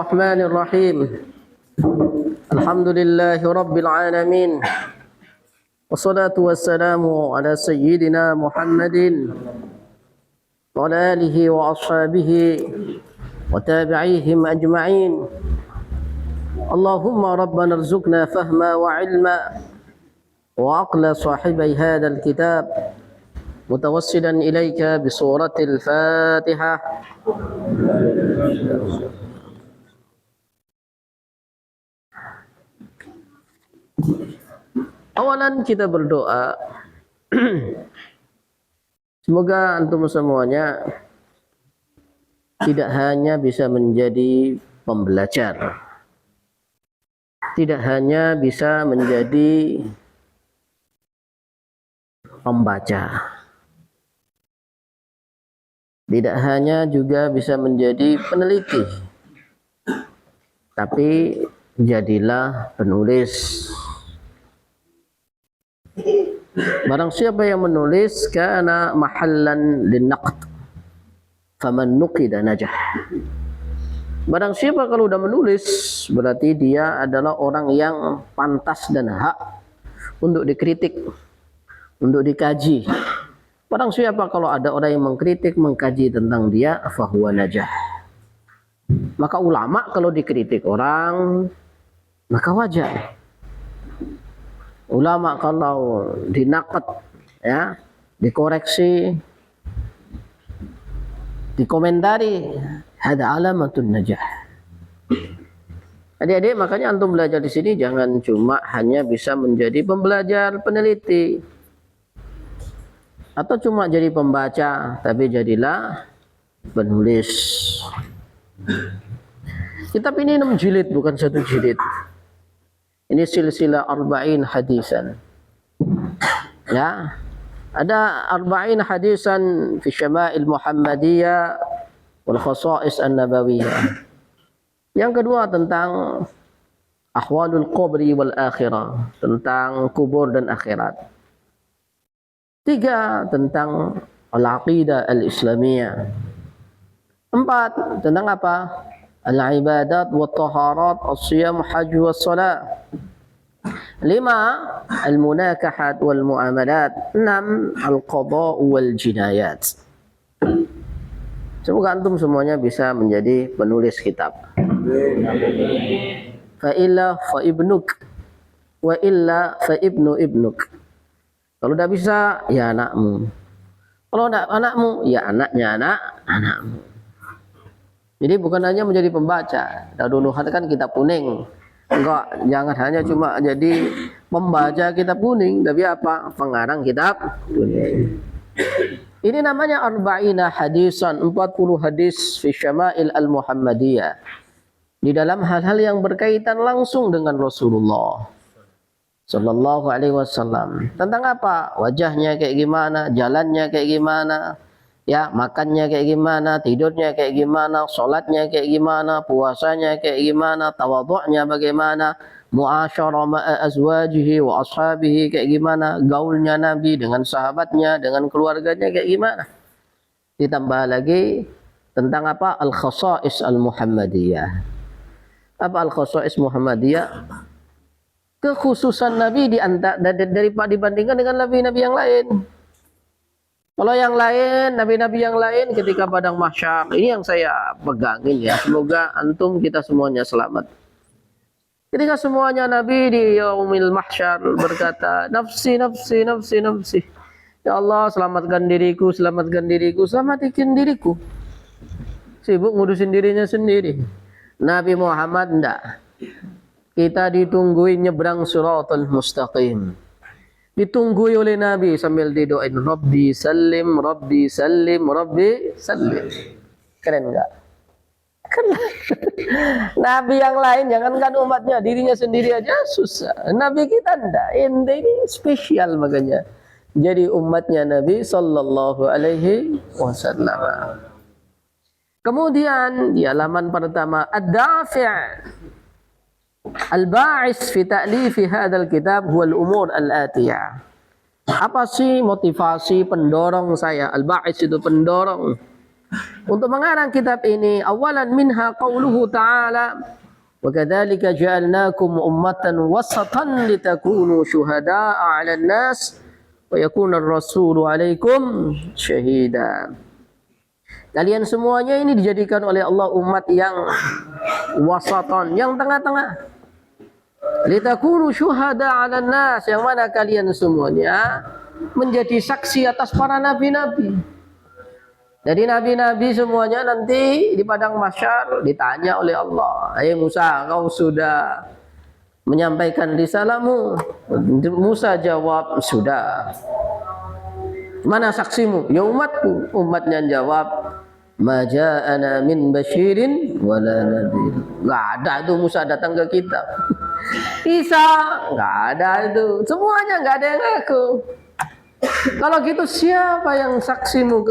الرحمن الرحيم الحمد لله رب العالمين والصلاة والسلام على سيدنا محمد وعلى آله وأصحابه وتابعيهم أجمعين اللهم ربنا ارزقنا فهما وعلما وعقل صاحبي هذا الكتاب متوسلا إليك بسورة الفاتحة. Awalan kita berdoa semoga antum semuanya tidak hanya bisa menjadi pembelajar, tidak hanya bisa menjadi pembaca, tidak hanya juga bisa menjadi peneliti, tapi jadilah penulis. Barang siapa yang menulis kana mahallan linnaqd faman nuqida najah. Barang siapa kalau udah menulis berarti dia adalah orang yang pantas dan hak untuk dikritik, untuk dikaji. Barang siapa kalau ada orang yang mengkritik, mengkaji tentang dia, fahuwa najah. Maka ulama kalau dikritik orang maka wajar. Ulama kalau dinaqad, ya, dikoreksi, dikomentari, ada alamatun najah. Adik-adik, makanya antum belajar di sini jangan cuma hanya bisa menjadi pembelajar, peneliti, atau cuma jadi pembaca, tapi jadilah penulis. Kitab ini 6 jilid, bukan 1 jilid. Ini silsilah arba'in hadisan. Ya. Ada arba'in hadisan fi syama'il Muhammadiyah wal khasa'is an-nabawiyah. Yang kedua tentang ahwalul qabri wal akhirah, tentang kubur dan akhirat. 3 tentang al-aqidah al-islamiyah. 4 tentang apa? Al-ibadat wa taharat, as-siyam, hajj wa salat. 5 al-munakahat wal muamalat. 6 al-qada wal jinayat. Semoga antum semuanya bisa menjadi penulis kitab. Fa illa fa ibnuk wa illa fa ibnu ibnuk. Kalau udah bisa ya anakmu. Kalau enggak anakmu ya anaknya anakmu. Jadi bukan hanya menjadi pembaca. Dulu kan kitab kuning. Enggak, jangan hanya cuma jadi pembaca kitab kuning, tapi apa? Pengarang kitab kuning. Ini namanya arba'ina hadisan, 40 hadis fi syama'il al-Muhammadiyah. Di dalam hal-hal yang berkaitan langsung dengan Rasulullah sallallahu alaihi wasallam. Tentang apa? Wajahnya kayak gimana, jalannya kayak gimana, ya, makannya kayak gimana, tidurnya kayak gimana, sholatnya kayak gimana, puasanya kayak gimana, tawadhu'nya bagaimana, muasyarah ma'a azwajihi wa ashabihi kayak gimana, gaulnya Nabi dengan sahabatnya, dengan keluarganya kayak gimana. Ditambah lagi tentang apa? Al-khasa'is al-Muhammadiyah. Apa al-khasa'is Muhammadiyah? Kekhususan Nabi daripada dibandingkan dengan nabi-nabi yang lain. Kalau yang lain, nabi-nabi yang lain ketika padang mahsyar, ini yang saya pegangin ya. Semoga antum kita semuanya selamat. Ketika semuanya nabi di yaumil mahsyar berkata, nafsi, nafsi, nafsi, nafsi. Ya Allah, selamatkan diriku, selamatkan diriku, selamatin diriku. Sibuk ngurusin dirinya sendiri. Nabi Muhammad enggak. Kita ditungguin nyebrang siratal mustaqim. Ditunggu oleh Nabi sambil didoain Rabbi salim, Rabbi salim, Rabbi salim. Keren enggak? Keren. Nabi yang lain jangankan umatnya, dirinya sendiri aja susah. Nabi kita enggak. Ini spesial makanya. Jadi umatnya Nabi sallallahu alaihi wasallam. Kemudian di halaman pertama ad-dafi' al-ba'is fi ta'lifi hadzal kitab huwa al-umur al-atiyah. Apa sih motivasi pendorong saya? Al-ba'is itu pendorong. Untuk mengarang kitab ini, awalan minha qauluhu ta'ala wa kadzalika ja'alnakum ummatan wasatan litakunu syuhada'a 'alan nas wa yakuna ar-rasulu 'alaikum syahida. Kalian semuanya ini dijadikan oleh Allah umat yang wasatan, yang tengah-tengah. Litakunu syuhada 'alan nas, yang mana kalian semuanya menjadi saksi atas para nabi-nabi. Jadi nabi-nabi semuanya nanti di padang mahsyar ditanya oleh Allah, "Hai Musa, kau sudah menyampaikan risalahmu?" Musa jawab, "Sudah." "Mana saksimu?" "Ya umatku." Umatnya jawab, "Ma ja'ana min basyirin wala nadhir." Enggak ada itu Musa datang ke kita. Isa enggak ada itu. Semuanya enggak ada yang ngaku. Kalau gitu siapa yang saksimu?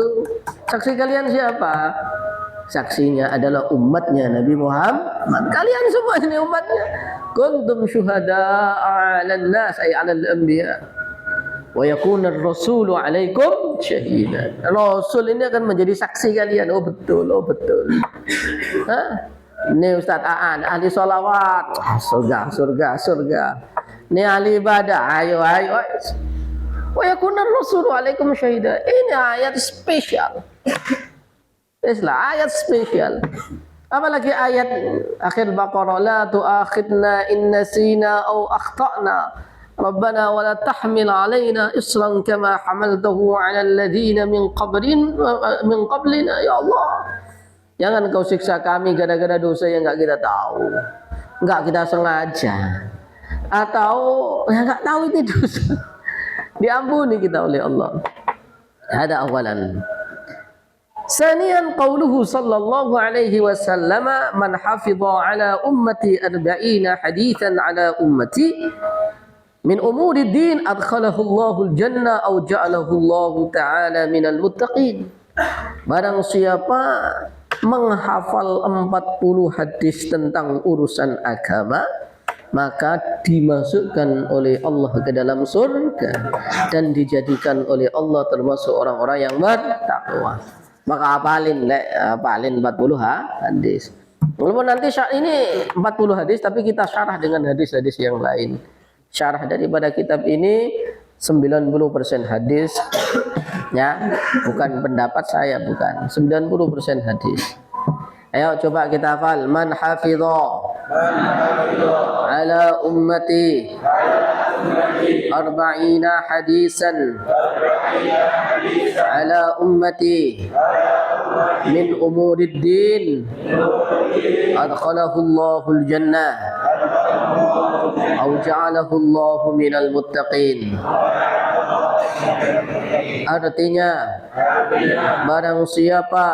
Saksi kalian siapa? Saksinya adalah umatnya Nabi Muhammad. Kalian semua ini umatnya. Kuntum syuhada'a 'alan nas ay 'alal anbiya. Wa yakuna ar-rasulu 'alaikum syahida. Rasul ini akan menjadi saksi kalian. Oh betul, oh betul. Hah? Ini Ustaz Aan, ahli salawat. Surga, surga, surga. Ini ahli ibadah. Ayo, ayo. Wa yakuna ar-rasulu 'alaikum syahida. Ini ayat spesial. Islah ayat spesial. Apalagi ayat akhir Baqarah, la tu'akhidna in nasina aw akhtana. Rabbana wa la tahmil 'alaina isran kama hamaltahu 'alal ladzina min qablina. Ya Allah, jangan kau siksa kami gara-gara dosa yang enggak kita tahu, enggak kita sengaja, atau yang enggak tahu itu dosa. Diampuni kita oleh Allah. Ada awalan. Saniyan qauluhu sallallahu alaihi wasallam, man hafidha ala ummati 40 hadithan ala ummati min umuri din adkhalahu Allahul jannah aw ja'alahu Allah ta'ala minal muttaqin. Barang siapa menghafal 40 hadis tentang urusan agama, maka dimasukkan oleh Allah ke dalam surga dan dijadikan oleh Allah termasuk orang-orang yang bertakwa. Maka hafalin 40 hadis. Walaupun nanti ini 40 hadis, tapi kita syarah dengan hadis-hadis yang lain. Syarah daripada kitab ini 90% hadis, ya, bukan pendapat saya, bukan. 90% hadis. Ayo coba kita hafal. Man hafidha ala ummati 40 hadisan ala ummati min umurid din adkhalahu Allahul jannah aw ja'alahu Allahu minal muttaqin. Artinya, barang siapa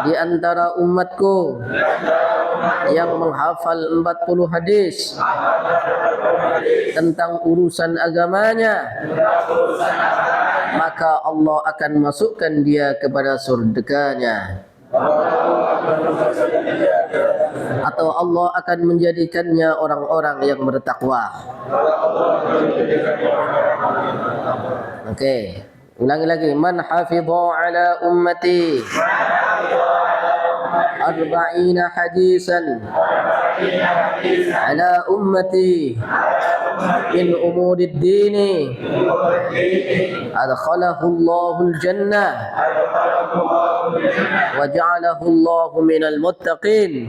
di antara umatku yang menghafal 40 hadis tentang urusan agamanya, maka Allah akan masukkan dia kepada surganya, atau Allah akan menjadikannya orang-orang yang bertakwa. Oke, ulangi lagi. Man hafidha ala ummati 40 hadisan ala ummati min umurid dini adkhalahu Allahul jannah wa ja'alahu Allahu minal muttaqin.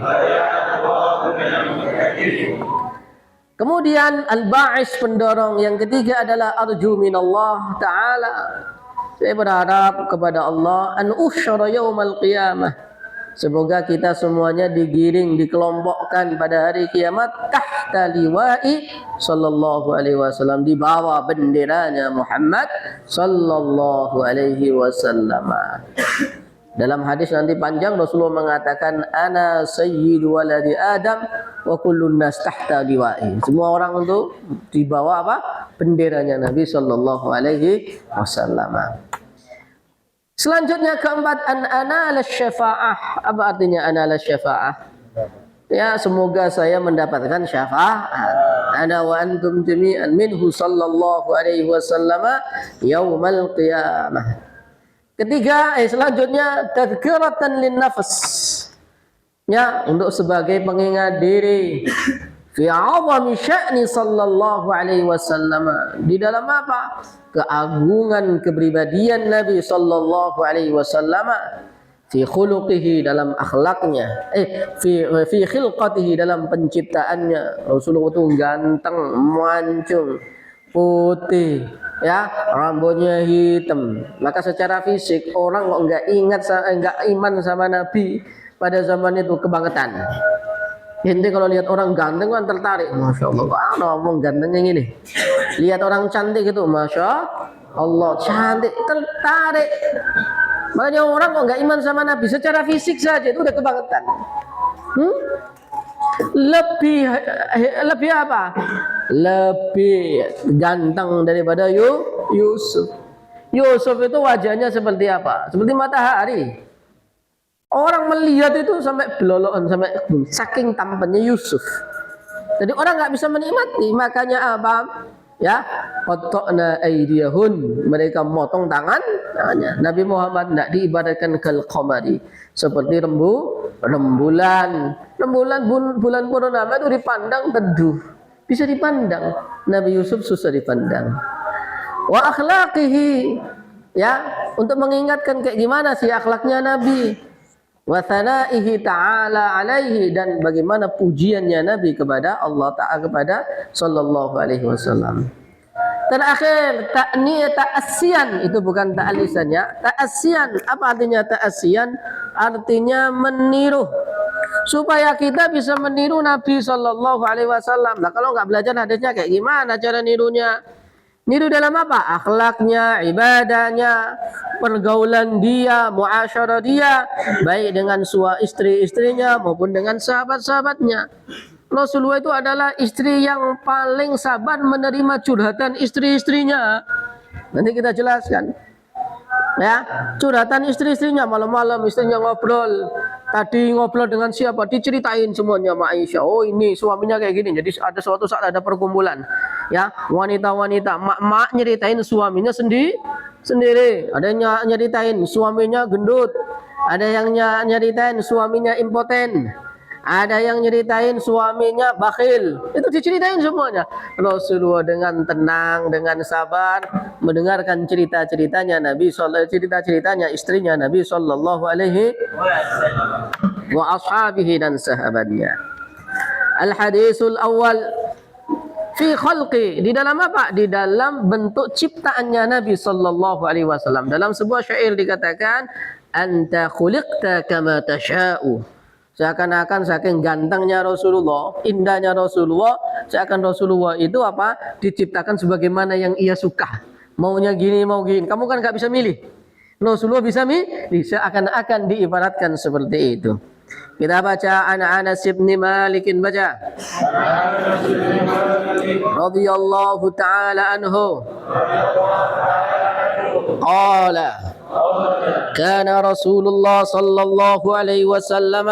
Kemudian al-ba'is, pendorong yang ketiga adalah arju minallah ta'ala. Saya berharap kepada Allah an usyara yaumal qiyamah. Semoga kita semuanya digiring, dikelompokkan pada hari kiamat tahta liwa'i sallallahu alaihi wasallam, di bawah benderanya Muhammad sallallahu alaihi wasallam. Dalam hadis nanti panjang Rasulullah mengatakan ana sayyidu waladi Adam wa kullun nas tahta liwa'i. Semua orang itu di bawah apa? Benderanya Nabi sallallahu alaihi wasallam. Selanjutnya keempat, an anala syafa'ah. Apa artinya anala syafa'ah? Ya, semoga saya mendapatkan syafaat. Ana wa antum jami'an minhu sallallahu alaihi wasallam yaumal qiyamah. Ketiga, selanjutnya tadhkiratan lin nafs. Ya, untuk sebagai pengingat diri fi awami sya'ni sallallahu alaihi wasallam. Di dalam apa? Keagungan kepribadian Nabi sallallahu alaihi wasallam, fi khuluqihi dalam akhlaknya, fi khilqatihi dalam penciptaannya. Rasulullah itu ganteng, mancung, putih, ya, rambutnya hitam. Maka secara fisik orang kok enggak iman sama Nabi pada zaman itu kebangetan. Ente kalau lihat orang ganteng kan tertarik, masya Allah, wah ngomong gantengnya ini. Lihat orang cantik itu, masya Allah, cantik, tertarik. Makanya orang kok nggak iman sama Nabi secara fisik saja itu udah kebangetan. Lebih apa? Lebih ganteng daripada Yusuf. Yusuf itu wajahnya seperti apa? Seperti matahari. Orang melihat itu sampai beloloan, sampai saking tampannya Yusuf. Jadi orang nggak bisa menikmati. Makanya apa? Ya, qatta'na aydiyahun, mereka memotong tangannya. Nabi Muhammad tidak diibaratkan kal qamari, seperti rembulan. Bulan purnama itu dipandang teduh, bisa dipandang. Nabi Yusuf susah dipandang. Wa akhlaqihi, ya, untuk mengingatkan kayak gimana sih akhlaknya Nabi. Wa thanaihi ta'ala alaihi, dan bagaimana pujiannya Nabi kepada Allah Ta'ala, kepada sallallahu alaihi wasallam. Terakhir, ta'assiyan, itu bukan ta'alisan ya. Ta'assiyan, apa artinya ta'assiyan? Artinya meniru. Supaya kita bisa meniru Nabi sallallahu alaihi wasallam. Nah, kalau nggak belajar hadisnya kayak gimana cara nirunya? Niru dalam apa? Akhlaknya, ibadahnya, pergaulan dia, muasyarah dia, baik dengan istri-istrinya maupun dengan sahabat-sahabatnya. Rasulullah itu adalah istri yang paling sabar menerima curhatan istri-istrinya. Nanti kita jelaskan. Ya, curhatan istri-istrinya, malam-malam istrinya ngobrol. Tadi ngobrol dengan siapa? Diceritain semuanya sama Aisyah. Oh, ini suaminya kayak gini. Jadi ada suatu saat ada perkumpulan. Ya, wanita-wanita, mak nyeritain suaminya sendiri. Ada yang nyeritain suaminya gendut. Ada yang nyeritain suaminya impoten. Ada yang nyeritain suaminya bakhil. Itu diceritain semuanya. Rasulullah dengan tenang, dengan sabar mendengarkan cerita-ceritanya Nabi sallallahu, cerita-ceritanya istrinya Nabi sallallahu alaihi wa ashabihi dan sahabatnya. Al-hadisul awal fi khalqi, di dalam apa? Di dalam bentuk ciptaannya Nabi sallallahu alaihi wasallam. Dalam sebuah syair dikatakan, anta khuliqta kama tasha'u. Seakan-akan saking gantengnya Rasulullah, indahnya Rasulullah, seakan Rasulullah itu apa? Diciptakan sebagaimana yang ia suka. Maunya gini, mau gini. Kamu kan nggak bisa milih. Rasulullah bisa milih, seakan-akan diibaratkan seperti itu. Kita baca Anas bin Malik, baca. Radhiyallahu ta'ala anhu. Qala كان رسول الله صلى الله عليه وسلم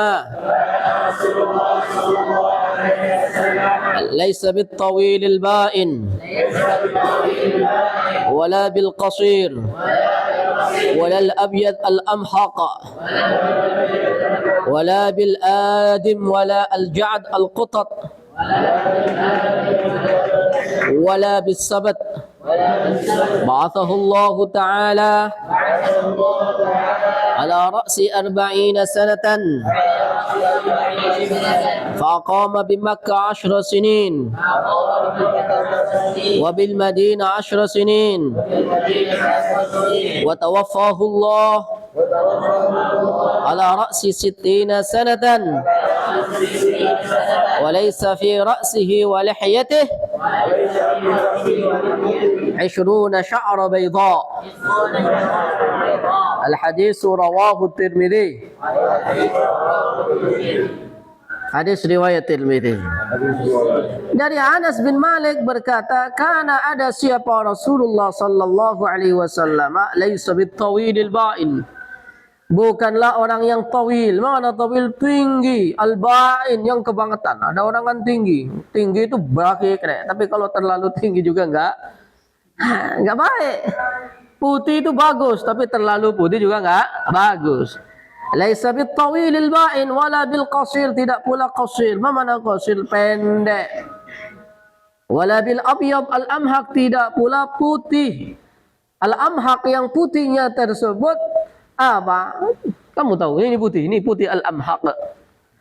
ليس بالطويل البائن ولا بالقصير ولا الأبيض الأمحق ولا بالآدم ولا الجعد القطط ولا بالسبت. بعثه الله تعالى على رأس 40 سنة فأقام بمكة 10 سنين وبالمدينة 10 سنين وتوفاه الله على رأس 60 سنة وليس في رأسه ولحيته 20 شعر بيضاء. الحديث رواه الترمذي. Hadis riwayat Tirmidzi. Dari Anas bin Malik berkata, karena ada siapa Rasulullah sallallahu alaihi wasallam laisa bitawilil ba'in. Bukanlah orang yang tawil. Mana tawil? Tinggi. Al-ba'in yang kebangetan. Ada orang kan tinggi. Tinggi itu baik, tapi kalau terlalu tinggi juga enggak baik. Putih itu bagus, tapi terlalu putih juga enggak bagus. Laisa bil tawilil ba'in wala bil qasir, tidak pula qasir. Mana qasir? Pendek. Wala bil abyad al amhaq, tidak pula putih. Al amhaq yang putihnya tersebut apa? Kamu tahu ini putih al amhaq.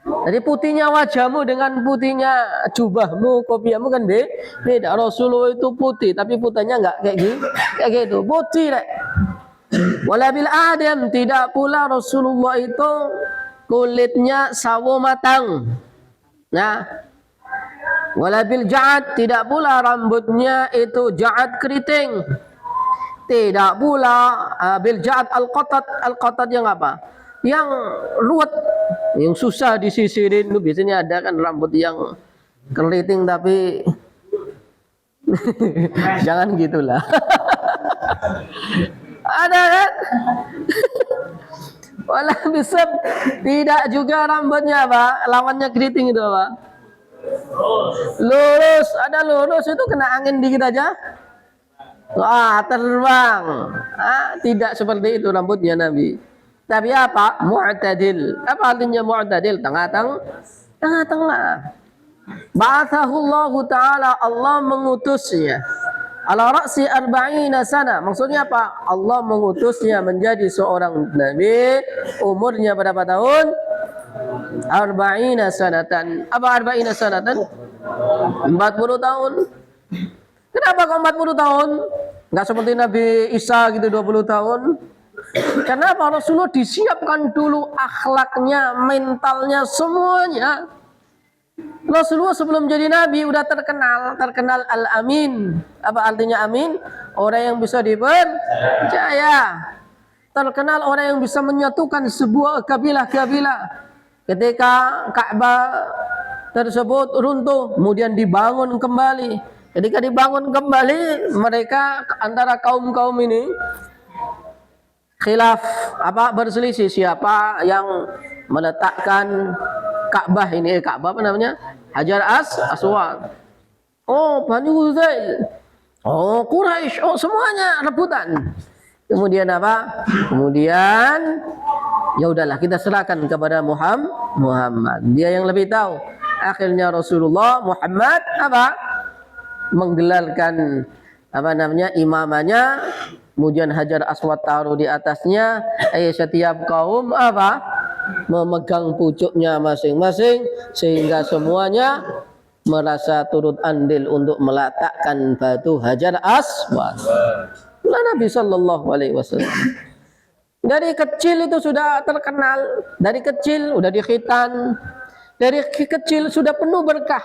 Jadi putihnya wajahmu dengan putihnya jubahmu, kopiahmu kan beda. Rasulullah itu putih, tapi putihnya enggak kayak gitu. Putih rek. Wala bil adam, tidak pula Rasulullah itu kulitnya sawo matang. Nah, wala bil ja'ad, tidak pula rambutnya itu ja'ad keriting. Tidak pula bil ja'ad al-qatat yang apa? Yang ruwet, yang susah disisirin. Itu biasanya ada kan rambut yang keriting tapi jangan gitulah. Ada kan? Wala bisab, tidak juga rambutnya apa? Lawannya keriting itu apa? Lurus, ada lurus itu kena angin dikit aja. Wah, terbang. Tidak seperti itu rambutnya Nabi. Tapi apa? Mu'tadil. Apa artinya mu'tadil? Tengah-tengah. Ba'athahullahu ta'ala, Allah mengutusnya. Ala ra'si arba'ina sana. Maksudnya apa? Allah mengutusnya menjadi seorang Nabi. Umurnya berapa tahun? Arba'ina sanatan. Apa arba'ina sanatan? 40 tahun. Kenapa kok 40 tahun? Enggak seperti Nabi Isa gitu 20 tahun. Kenapa? Rasulullah disiapkan dulu akhlaknya, mentalnya, semuanya. Rasulullah sebelum jadi Nabi udah terkenal al-amin. Apa artinya amin? Orang yang bisa dipercaya. Terkenal orang yang bisa menyatukan sebuah kabilah-kabilah. Ketika Ka'bah tersebut runtuh, kemudian dibangun kembali. Ketika dibangun kembali, mereka antara kaum-kaum ini khilaf, berselisih siapa yang meletakkan Ka'bah ini, Ka'bah apa namanya? Hajar Aswad. Oh, Bani Huzail. Oh, Quraisy. Oh, semuanya rebutan. Kemudian apa? Kemudian ya udahlah, kita serahkan kepada Muhammad. Dia yang lebih tahu. Akhirnya Rasulullah Muhammad menggelarkan imamanya. Kemudian Hajar Aswad taruh di atasnya. Setiap kaum memegang pucuknya masing-masing, sehingga semuanya merasa turut andil untuk meletakkan batu Hajar Aswad. Nabi Sallallahu Alaihi Wasallam dari kecil itu sudah terkenal, dari kecil sudah dikhitan, dari kecil sudah penuh berkah.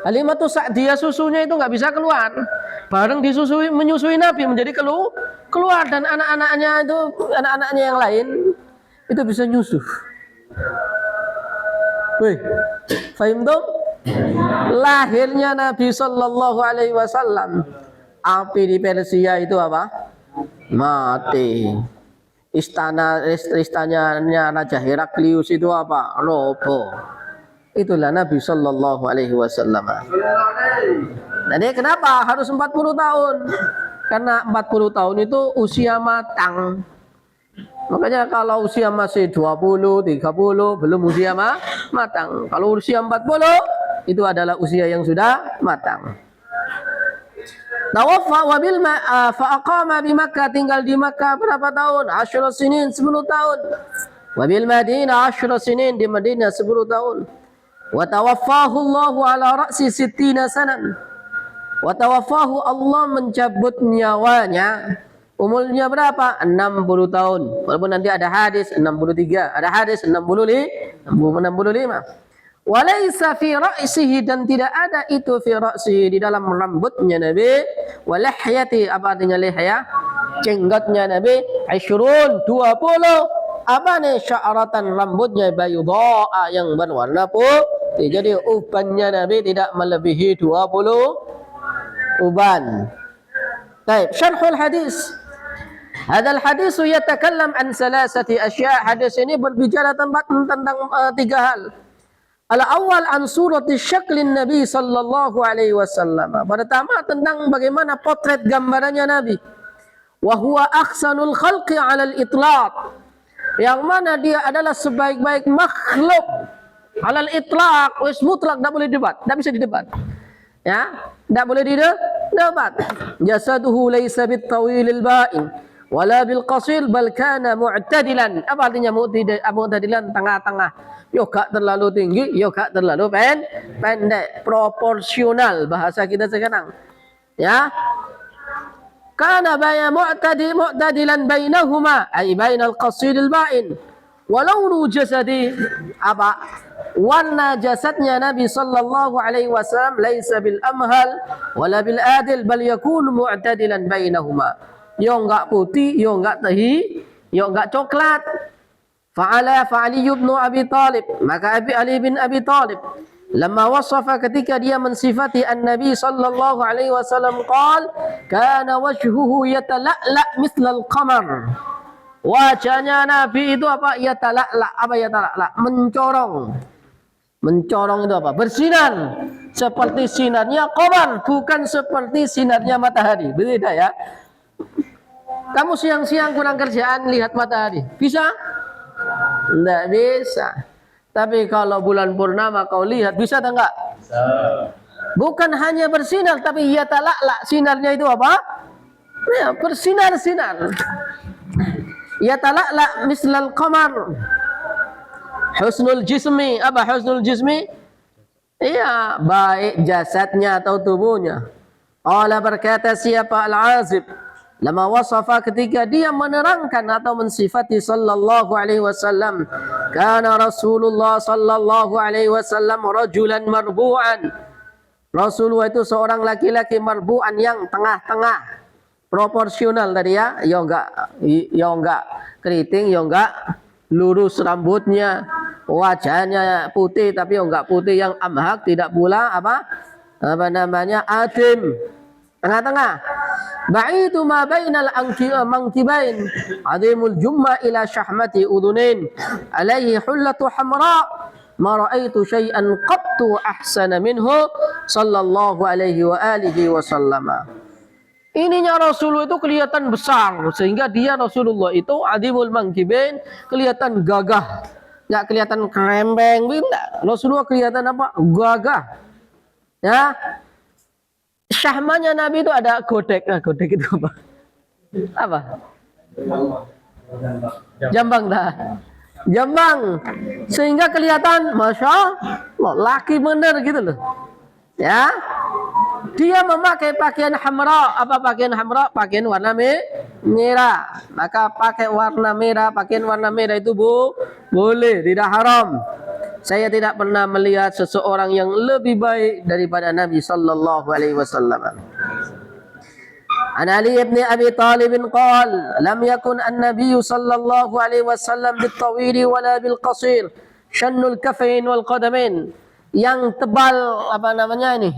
Halimatus Sa'diyah susunya itu nggak bisa keluar, bareng menyusui Nabi menjadi keluar, dan anak-anaknya yang lain itu bisa nyusuh. Wih, fahim dong? Lahirnya Nabi Sallallahu Alaihi Wasallam, api di Persia itu mati. Istananya Raja Heraklius itu roboh. Itulah Nabi Sallallahu Alaihi Wasallam. Jadi kenapa harus 40 tahun? Karena 40 tahun itu usia matang. Makanya kalau usia masih 20, 30 belum usia matang. Kalau usia 40 itu adalah usia yang sudah matang. Tawaffa wabil faqama bi Makkah, tinggal di Makkah berapa tahun? 10 sinin, 10 tahun. Wabil Madinah 10 sinin, di Madinah 10 tahun. Wa tawaffahu Allahu ala ra'si 60 sanan. Wa tawaffahu, Allah mencabut nyawanya umurnya berapa? 60 tahun. Walaupun nanti ada hadis 63, ada hadis 65. Walaysa fi ra'sihi, dan tidak ada itu fi ra'sihi, di dalam rambutnya Nabi. Walahyati, apa artinya lihya? Jenggotnya Nabi 20. Sya'ratan, rambutnya bayudha, yang berwarna putih. Jadi ubannya Nabi tidak melebihi 20 uban. Baik, syarhul hadis. Hadal hadis yatakallam an salasati asya'. Hadis ini berbicara tentang 3 hal. Al-awwal an surati syaklin Nabi Sallallahu Alaihi Wasallam. Pertama tentang bagaimana potret gambarannya Nabi. wa huwa ahsanul khalqi 'alal itlaq, yang mana dia adalah sebaik-baik makhluk 'alal itlaq, wis mutlak, enggak boleh debat, enggak bisa didebat. Ya, enggak boleh didebat. Jasaduhu laysa bit-tawilil ba'in wala bil qasil bal kana mu'tadilan. Apa artinya mu'tadilan? Tengah-tengah. Yo gak terlalu tinggi, yo gak terlalu pendek, proporsional bahasa kita sekarang. Ya. Kana baya mu'tadilan bainahuma, ay bainal qasilil ba'in. Walau jasadi, apa? Warna jasadnya Nabi sallallahu alaihi wasallam laisa bil amhal wala bil adil bal yakunu mu'tadilan bainahuma. Yo enggak putih, yo enggak tahi, yo enggak coklat. Fa'ala Ali bin Abi Talib, maka Ali bin Abi Talib lama wasafa, ketika dia mensifati an-Nabi sallallahu alaihi wasallam, qala kana wajhuhu yatala'la mithlal qamar. Wajahnya Nabi itu apa? Yatala'la, apa yatala'la? Mencorong. Mencorong itu apa? Bersinar seperti sinarnya qamar, bukan seperti sinarnya matahari. Beda ya. Kamu siang-siang kurang kerjaan lihat matahari, bisa? Tidak bisa. Tapi kalau bulan purnama kau lihat, bisa atau enggak? Bisa. Bukan hanya bersinar, tapi yatala'la, sinarnya itu apa? Ya, bersinar-sinar. Yatala'la mislal qamar. Husnul jismi, apa husnul jismi? Iya, baik jasadnya atau tubuhnya. Allah berkata siapa Al-Azib, lama wasafa, ketika dia menerangkan atau mensifati sallallahu alaihi wasallam, kana Rasulullah sallallahu alaihi wasallam rajulan marbu'an. Rasulullah itu seorang laki-laki marbu'an, yang tengah-tengah, proporsional tadi ya, yo enggak keriting, yo enggak lurus rambutnya, wajahnya putih tapi enggak putih yang amhak, tidak pula apa namanya adim, tengah-tengah. Ba'idu ma bainal mankibain, adimul jumma ila syahmati udunin, alaihi hullatu hamra, ma ra'aitu syai'an qattu ahsana minhu sallallahu alaihi wa alihi wasallama. Ininya Rasulullah itu kelihatan besar, sehingga dia Rasulullah itu adimul mankibain, kelihatan gagah, nggak kelihatan kerembeng, tidak. Rasulullah kelihatan apa? Gagah. Ya. Syahmanya Nabi itu ada godek. Nah, godek itu apa? Apa? Jambang dah. Jambang. Sehingga kelihatan, masya Allah, laki bener gitu loh. Ya. Dia memakai pakaian hamra. Apa pakaian hamra? Pakaian warna merah. Maka pakai warna merah, pakaian warna merah itu boleh, tidak haram. Saya tidak pernah melihat seseorang yang lebih baik daripada Nabi sallallahu alaihi wasallam. An Ali ibn Abi Talib qala lam yakun an-nabiy sallallahu alaihi wasallam bit-tawil wala bil-qasir shannul kafain wal qadamain. Yang tebal apa namanya ini?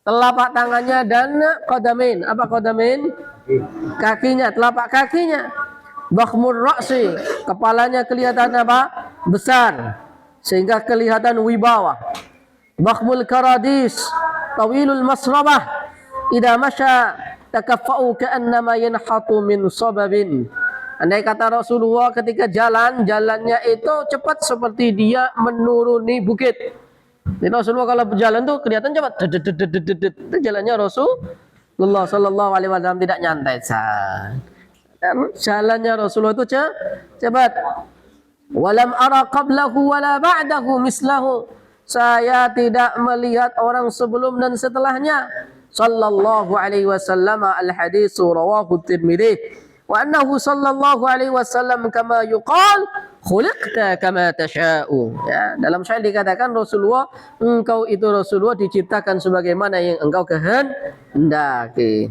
Telapak tangannya dan qadamain. Apa qadamain? Kakinya, telapak kakinya. Bakhmur ra'si, kepalanya kelihatan apa? Besar, sehingga kelihatan wibawa. Bakhmul karadis, tawilul masrabah, idza masya takaffa'u ka'annama yanhatu min sababin. Andai kata Rasulullah ketika jalannya itu cepat seperti dia menuruni bukit. Jadi Rasulullah kalau berjalan tuh kelihatan cepat. Itu jalannya Rasulullah sallallahu alaihi wasallam, tidak nyantai. Jalannya Rasulullah itu cepat. Walam ara qablahu wala ba'dahu mislahu. Saya tidak melihat orang sebelum dan setelahnya. Sallallahu alaihi wasallam, al-hadits rawahu Tirmidzi. Wa annahu sallallahu alaihi wasallam kama yuqal khuliqta kama tasha'u. Ya, dalam syair dikatakan Rasulullah, engkau itu Rasulullah diciptakan sebagaimana yang engkau kehendaki.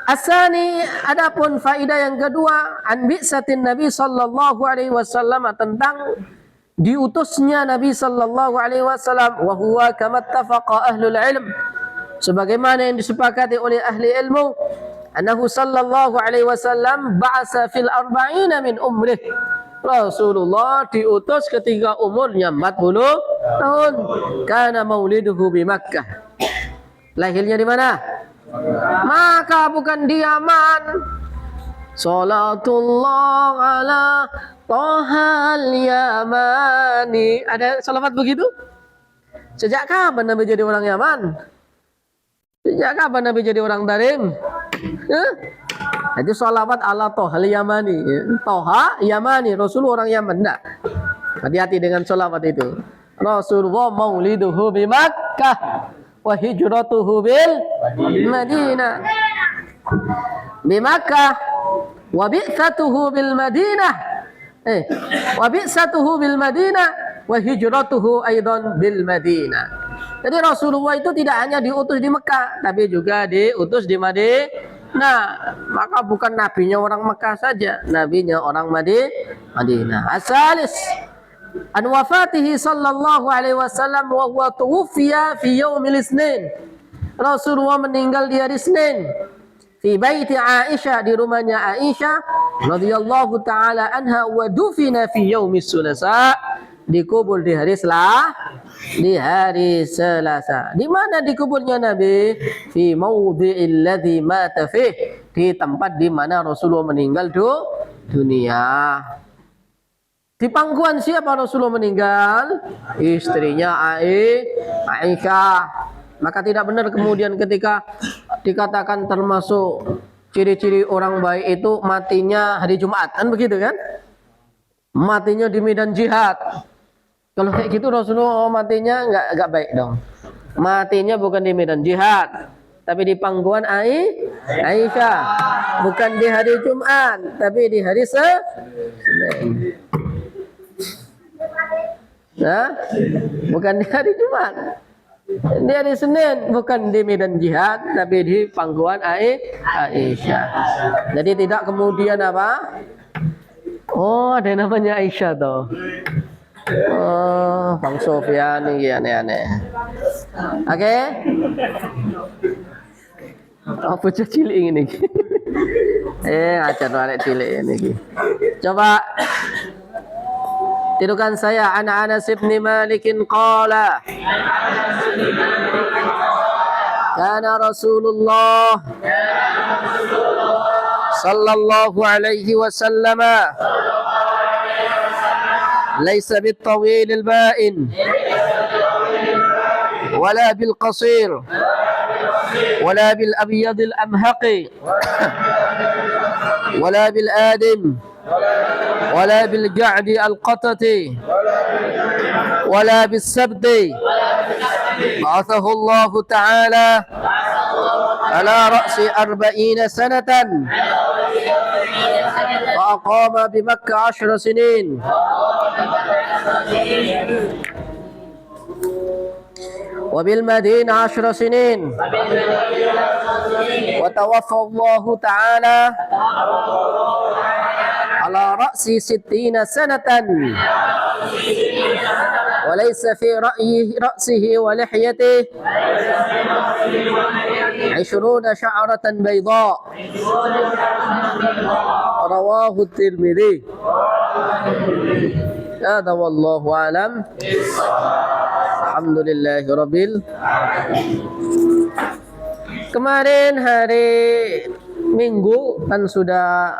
Asani, adapun faedah yang kedua, an bi'satin Nabi sallallahu alaihi wasallam, tentang diutusnya Nabi sallallahu alaihi wasallam, wa huwa kama ittafaqa ahlul ilm, sebagaimana yang disepakati oleh ahli ilmu, annahu sallallahu alaihi wasallam ba'asa fil arba'ina min umrih. Rasulullah diutus ketika umurnya 40 tahun. Kana mauliduhu di Makkah. Lahirnya di mana? maka bukan di Yaman. Salatullah ala Tohal Yamani. Ada salawat begitu? Sejak kapan Nabi jadi orang Yaman? Sejak kapan Nabi jadi orang Tarim? Itu salawat ala Tohal Yamani. Toha Yamani, Rasul orang Yaman. Nah, hati-hati dengan salawat itu. Rasulullah mauliduhu bi Makkah wa hijratuhu bil Madinah. Bi Makkah wa bi'tsatuhu bil Madinah. Wa bi'tsatuhu bil Madinah wa hijratuhu aidan bil Madinah. Jadi Rasulullah itu tidak hanya diutus di Mekah, tapi juga diutus di Madinah. Maka bukan nabinya orang Mekah saja, nabinya orang Madinah. Asalis an wafatihi sallallahu alaihi wasallam wa huwa tuwfiya fi yaumil Isnin. Rasulullah meninggal di hari Senin. Fi baiti Aisyah, di rumahnya Aisyah radhiyallahu taala anha, wa dufina fi yaumis Sulasa, dikubur di hari Selasa. Di mana dikuburnya Nabi? Fi maudhi'il ladzi mata fih, di tempat di mana Rasulullah meninggal dunia. Di pangkuan siapa Rasulullah meninggal? Istrinya Aisyah. Maka tidak benar kemudian ketika dikatakan termasuk ciri-ciri orang baik itu matinya hari Jumat, kan begitu kan? Matinya di medan jihad. Kalau kayak gitu Rasulullah matinya nggak baik dong. Matinya bukan di medan jihad, tapi di pangkuan Aisyah. Bukan di hari Jumat, tapi di hari Senin. Nah, bukan di hari Jumat. Di hari Senin, bukan di medan jihad, tapi di pangkuan Aisyah. Jadi tidak kemudian apa? Oh, ada yang namanya Aisyah toh. Oh, Bang Sofyan ini aneh-aneh. Oke. Oh, bocah cilik ini. Ngajar arek cilik ini. Coba tirukan saya. Anas bin Malik qala, kana Rasulullah sallallahu alaihi wasallam laysa bit-tawil al-ba'in wala bil-qasir wala bil-abyad al-amhaq wala bil-adim ولا بالجعد القطة ولا بالسبت. بعثه الله تعالى على رأس 40 سنة فأقام بمكة 10 سنين وبالمدينة 10 سنين وتوفى الله تعالى على رأس 60 سنة وليس في رأسه ولحيته 20 شعرة بيضاء. رواه الترمذي. هذا والله أعلم. Alhamdulillah Rabbil. Kemarin hari Minggu kan sudah